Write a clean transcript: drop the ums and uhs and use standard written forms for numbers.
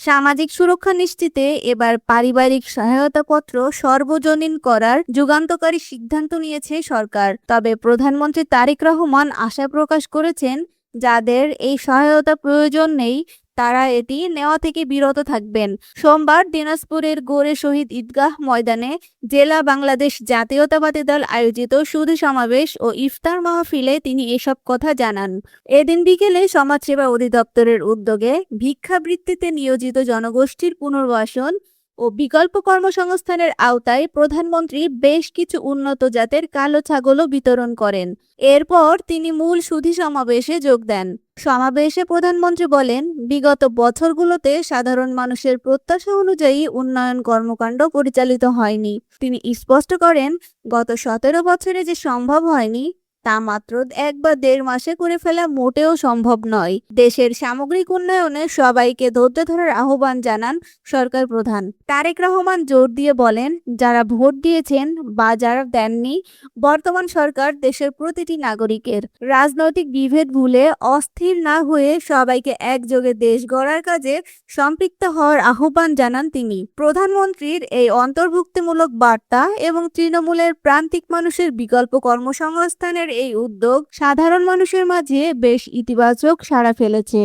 সামাজিক সুরক্ষা নিশ্চিতে এবার পারিবারিক সহায়তাপত্র সর্বজনীন করার যুগান্তকারী সিদ্ধান্ত নিয়েছে সরকার। তবে প্রধানমন্ত্রী তারেক রহমান আশা প্রকাশ করেছেন, যাদের এই সহায়তা প্রয়োজন নেই তারা এটি নেওয়া থেকে বিরত থাকবেন। সোমবার দিনাজপুরের গোরে শহীদ ঈদগাহ ময়দানে জেলা বাংলাদেশ জাতীয়তাবাদী দল আয়োজিত সুধী সমাবেশ ও ইফতার মাহফিলে তিনি এসব কথা জানান। এদিন বিকেলে সমাজসেবা অধিদপ্তরের উদ্যোগে ভিক্ষাবৃত্তিতে নিয়োজিত জনগোষ্ঠীর পুনর্বাসন ও বিকল্প কর্মসংস্থানের আওতায় প্রধানমন্ত্রী বেশ কিছু উন্নত জাতের কালো ছাগলও বিতরণ করেন। এরপর তিনি মূল সুধী সমাবেশে যোগ দেন। সমাবেশে প্রধানমন্ত্রী বলেন, বিগত বছরগুলোতে সাধারণ মানুষের প্রত্যাশা অনুযায়ী উন্নয়ন কর্মকাণ্ড পরিচালিত হয়নি। তিনি স্পষ্ট করেন, গত 17 বছরে যে সম্ভব হয়নি তা মাত্র 1 বা 1.5 মাসে করে ফেলা মোটেও সম্ভব নয়। দেশের সামগ্রিক উন্নয়নে সবাইকে ধৈর্য ধরার আহ্বান জানান সরকার প্রধান। তারেক রহমান জোর দিয়ে বলেন, যারা ভোট দিয়েছেন বা যারা দেননি, বর্তমান সরকার দেশের প্রতিটি নাগরিকের রাজনৈতিক বিভেদ ভুলে অস্থির না হয়ে সবাইকে একযোগে দেশ গড়ার কাজে সম্পৃক্ত হওয়ার আহ্বান জানান তিনি। প্রধানমন্ত্রীর এই অন্তর্ভুক্তিমূলক বার্তা এবং তৃণমূলের প্রান্তিক মানুষের বিকল্প কর্মসংস্থানের এই উদ্যোগ সাধারণ মানুষের মাঝে বেশ ইতিবাচক সাড়া ফেলেছে।